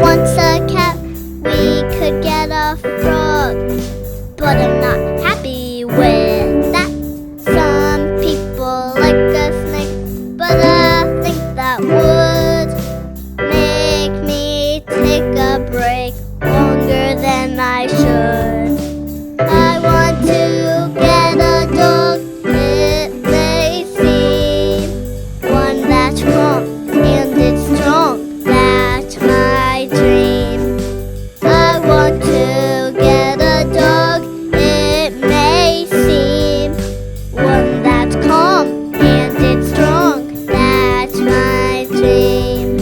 once a cat, we could get a frog. But I'm not happy with that. Some people like a snake, but I think that would make me take a break longer than I should. I want to get a dog. It may seem one that's calm and it's strong. That's my dream. I want to get a dog. It may seem one that's calm and it's strong. That's my dream.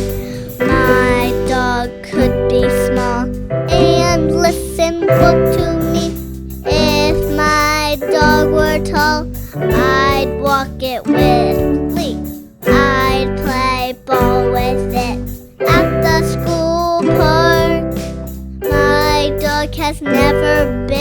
My dog could be small and listen well to me. If my dog were tall, I'd walk it with Lee. I'd play ball with it at the school park. My dog has never been